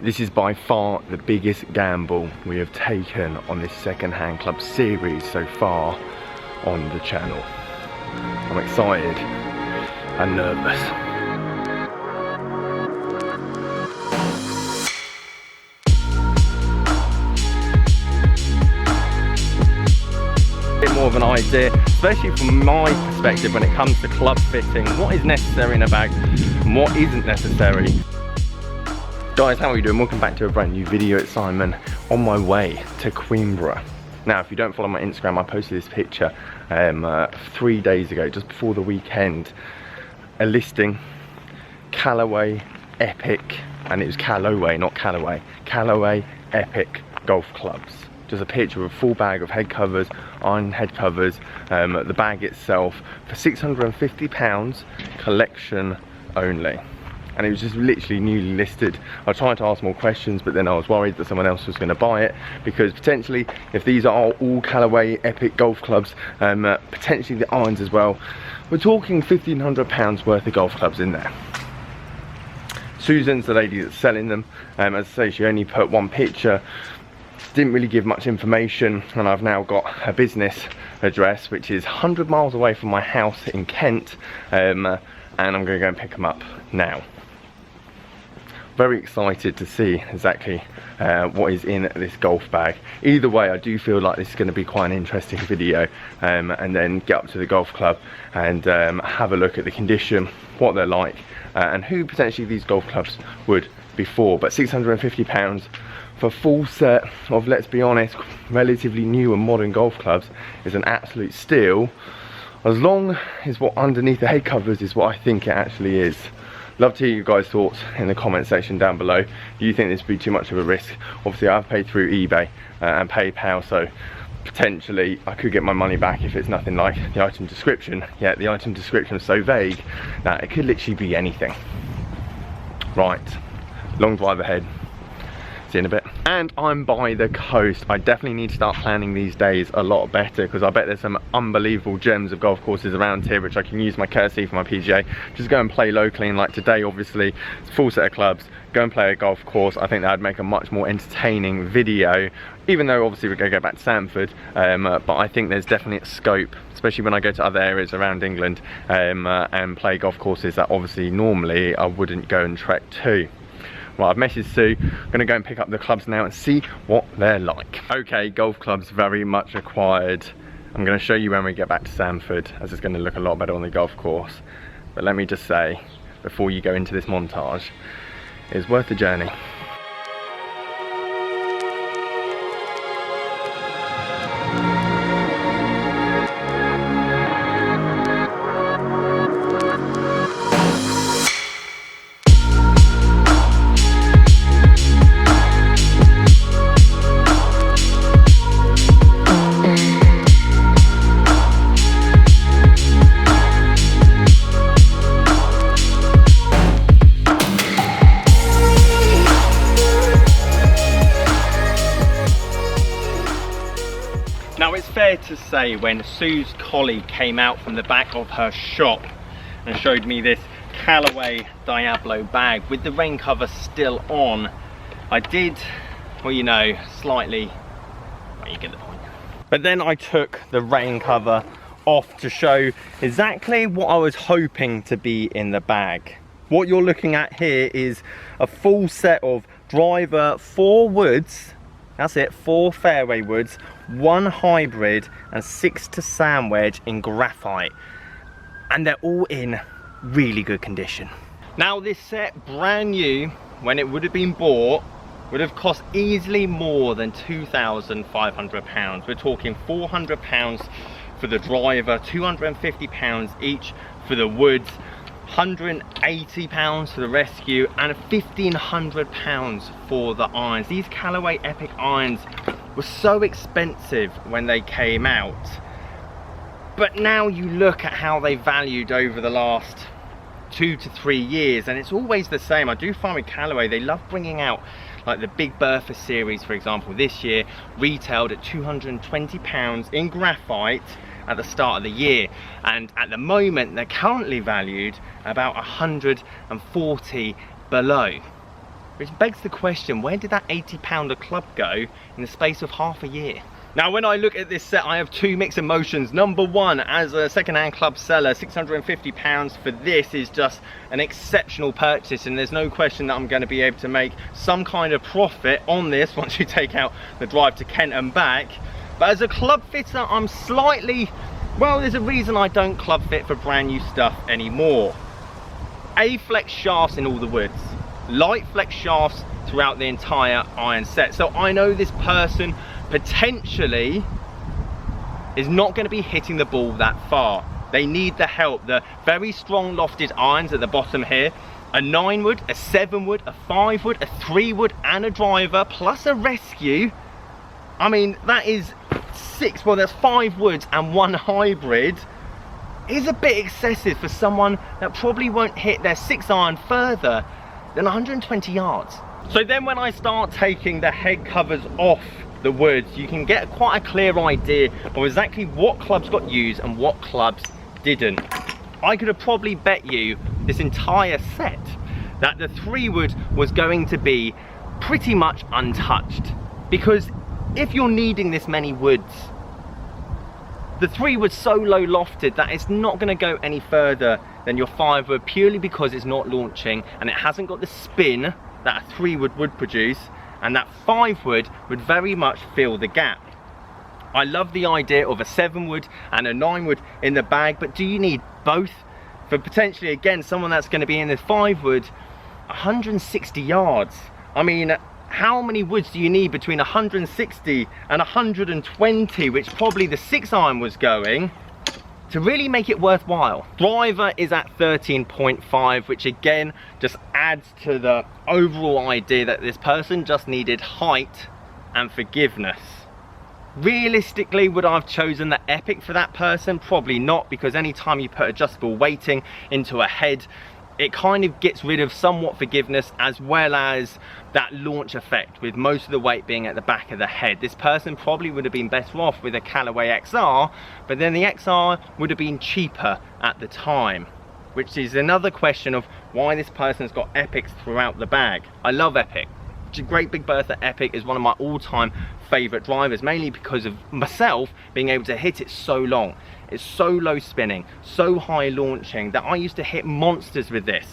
This is by far the biggest gamble we have taken on this second-hand club series so far on the channel. I'm excited and nervous. Bit more of an idea, especially from my perspective when it comes to club fitting, what is necessary in a bag and what isn't necessary. Guys, how are you doing? Welcome back to a brand new video. It's Simon on my way to Queenborough. Now, if you don't follow my Instagram, I posted this picture 3 days ago, just before the weekend. A listing, Callaway Epic, and it was Callaway, not Callaway. Callaway Epic golf clubs. Just a picture of a full bag of head covers, iron head covers, the bag itself for £650, collection only. And it was just literally newly listed. I tried to ask more questions, but then I was worried that someone else was going to buy it, because potentially, if these are all Callaway Epic golf clubs, potentially the irons as well, we're talking £1,500 worth of golf clubs in there. Susan's the lady that's selling them. As I say, she only put one picture, didn't really give much information, and I've now got her business address, which is 100 miles away from my house in Kent, and I'm going to go and pick them up now. Very excited to see exactly what is in this golf bag. Either way, I do feel like this is going to be quite an interesting video, and then get up to the golf club and have a look at the condition, what they're like, and who potentially these golf clubs would be for. But £650 for a full set of, let's be honest, relatively new and modern golf clubs is an absolute steal, as long as what underneath the head covers is what I think it actually is. Love to hear you guys' thoughts in the comment section down below. Do you think this would be too much of a risk? Obviously, I've paid through eBay and PayPal, so potentially I could get my money back if it's nothing like the item description. Yet the item description is so vague that it could literally be anything. Right, long drive ahead. See you in a bit. And I'm by the coast. I definitely need to start planning these days a lot better, because I bet there's some unbelievable gems of golf courses around here which I can use my courtesy for my PGA. Just go and play locally, and like today, obviously, it's a full set of clubs. Go and play a golf course. I think that would make a much more entertaining video, even though obviously we're going to go back to Sandford, but I think there's definitely a scope, especially when I go to other areas around England, and play golf courses that obviously normally I wouldn't go and trek to. Right, I've messaged Sue. I'm going to go and pick up the clubs now and see what they're like. Okay, golf clubs very much acquired. I'm going to show you when we get back to Sandford, as it's going to look a lot better on the golf course. But let me just say, before you go into this montage, it's worth the journey. Now, it's fair to say, when Sue's colleague came out from the back of her shop and showed me this Callaway Diablo bag with the rain cover still on, I did, well, you know, slightly, well, you get the point. But then I took the rain cover off to show exactly what I was hoping to be in the bag. What you're looking at here is a full set of driver, 4 woods. That's it, 4 fairway woods, 1 hybrid, and 6 to sand wedge in graphite. And they're all in really good condition. Now, this set, brand new, when it would have been bought, would have cost easily more than £2,500. We're talking £400 for the driver, £250 each for the woods, £180 for the rescue, and £1,500 for the irons. These Callaway Epic irons were so expensive when they came out, but now you look at how they valued over the last 2 to 3 years, and it's always the same. I do find with Callaway, they love bringing out like the Big Bertha series, for example. This year retailed at £220 in graphite at the start of the year, and at the moment they're currently valued about 140 below. Which begs the question, where did that £80 club go in the space of half a year? Now when I look at this set, I have two mixed emotions. Number one, as a second-hand club seller, £650 for this is just an exceptional purchase, and there's no question that I'm going to be able to make some kind of profit on this once you take out the drive to Kent and back. But as a club fitter, I'm slightly, well, there's a reason I don't club fit for brand new stuff anymore. A-flex shafts in all the woods, light flex shafts throughout the entire iron set. So I know this person potentially is not going to be hitting the ball that far. They need the help. The very strong lofted irons at the bottom here, a 9 wood, a 7 wood, a 5 wood, a 3 wood and a driver plus a rescue. I mean, that is 6, well, that's 5 woods and 1 hybrid. Is a bit excessive for someone that probably won't hit their 6 iron further than 120 yards. So then when I start taking the head covers off the woods, you can get quite a clear idea of exactly what clubs got used and what clubs didn't. I could have probably bet you this entire set that the 3 wood was going to be pretty much untouched, because if you're needing this many woods, the 3 wood's so low lofted that it's not going to go any further than your 5 wood, purely because it's not launching and it hasn't got the spin that a 3 wood would produce, and that 5 wood would very much fill the gap. I love the idea of a 7 wood and a 9 wood in the bag, but do you need both? For potentially, again, someone that's going to be in the 5 wood, 160 yards. I mean, how many woods do you need between 160 and 120, which probably the 6 iron was going, to really make it worthwhile? Driver is at 13.5, which again just adds to the overall idea that this person just needed height and forgiveness. Realistically, would I have chosen the Epic for that person? Probably not, because anytime you put adjustable weighting into a head, it kind of gets rid of somewhat forgiveness as well as that launch effect, with most of the weight being at the back of the head. This person probably would have been better off with a Callaway XR, but then the XR would have been cheaper at the time, which is another question of why this person's got Epics throughout the bag. I love Epic. Great Big Bertha Epic is one of my all-time favorite drivers, mainly because of myself being able to hit it so long. It's so low spinning, so high launching, that I used to hit monsters with this,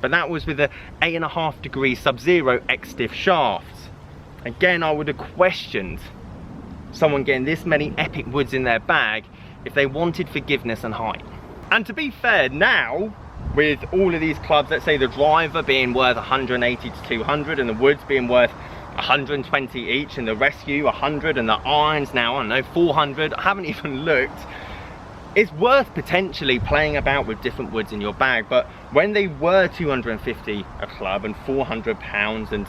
but that was with a 8.5 degree Sub-Zero X-Stiff shafts. Again, I would have questioned someone getting this many Epic woods in their bag if they wanted forgiveness and height. And to be fair, now with all of these clubs, let's say the driver being worth 180 to 200 and the woods being worth 120 each, and the rescue 100, and the irons now, I don't know, 400, I haven't even looked. It's worth potentially playing about with different woods in your bag, but when they were 250 a club and £400 and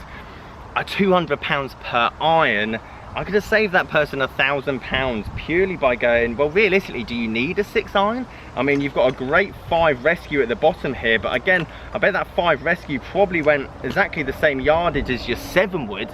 a £200 per iron, I could have saved that person £1,000 purely by going, well, realistically, do you need a 6 iron? I mean, you've got a great 5 rescue at the bottom here, but again, I bet that 5 rescue probably went exactly the same yardage as your 7 would.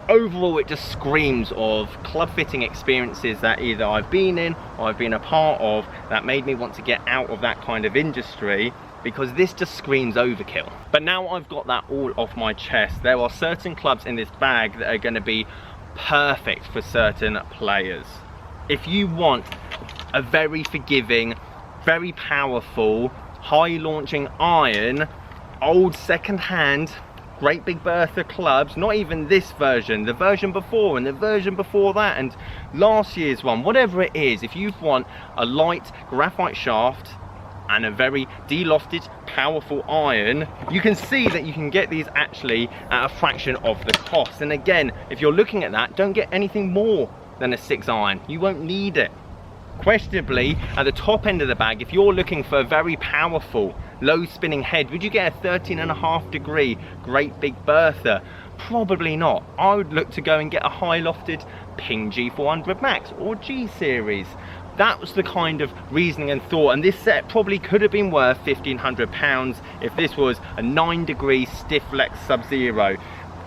Overall, it just screams of club fitting experiences that either I've been in or I've been a part of that made me want to get out of that kind of industry, because this just screams overkill. But now I've got that all off my chest, there are certain clubs in this bag that are going to be perfect for certain players. If you want a very forgiving, very powerful, high launching iron, old second-hand Great Big Bertha clubs, not even this version, the version before and the version before that and last year's one, whatever it is, if you want a light graphite shaft and a very de-lofted, powerful iron, you can see that you can get these actually at a fraction of the cost. And again, if you're looking at that, don't get anything more than a 6 iron. You won't need it. Questionably, at the top end of the bag, if you're looking for a very powerful, low spinning head, would you get a 13.5 degree Great Big Bertha? Probably not. I would look to go and get a high lofted Ping G400 Max or G Series. That was the kind of reasoning and thought, and this set probably could have been worth £1,500 if this was a 9 degree stiff flex Sub-Zero.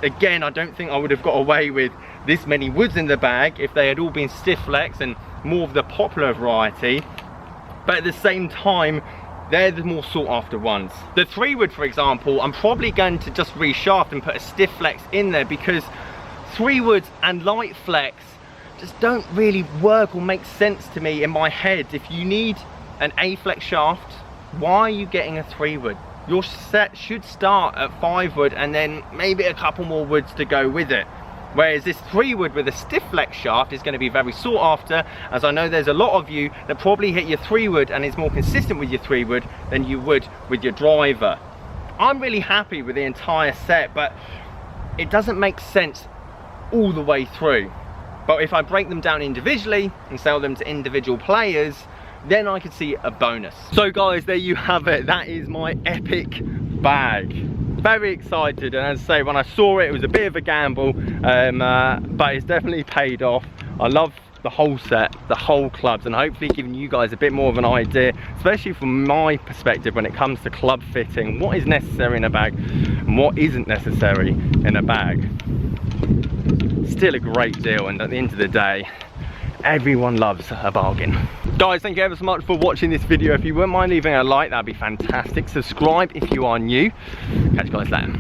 Again, I don't think I would have got away with this many woods in the bag if they had all been stiff flex and more of the popular variety, but at the same time, they're the more sought after ones. The 3-wood, for example, I'm probably going to just reshaft and put a stiff flex in there, because 3-wood and light flex just don't really work or make sense to me in my head. If you need an A-flex shaft, why are you getting a 3-wood? Your set should start at 5-wood and then maybe a couple more woods to go with it. Whereas this 3-wood with a stiff flex shaft is going to be very sought after, as I know there's a lot of you that probably hit your 3-wood and is more consistent with your 3-wood than you would with your driver. I'm really happy with the entire set, but it doesn't make sense all the way through. But if I break them down individually and sell them to individual players, then I could see a bonus. So guys, there you have it. That is my epic bag. Very excited, and as I say, when I saw it, it was a bit of a gamble, but it's definitely paid off. I love the whole set, the whole clubs, and hopefully giving you guys a bit more of an idea, especially from my perspective when it comes to club fitting, what is necessary in a bag and what isn't necessary in a bag. Still a great deal, and at the end of the day, everyone loves a bargain. Guys, thank you ever so much for watching this video. If you wouldn't mind leaving a like, that'd be fantastic. Subscribe if you are new. Catch you guys later.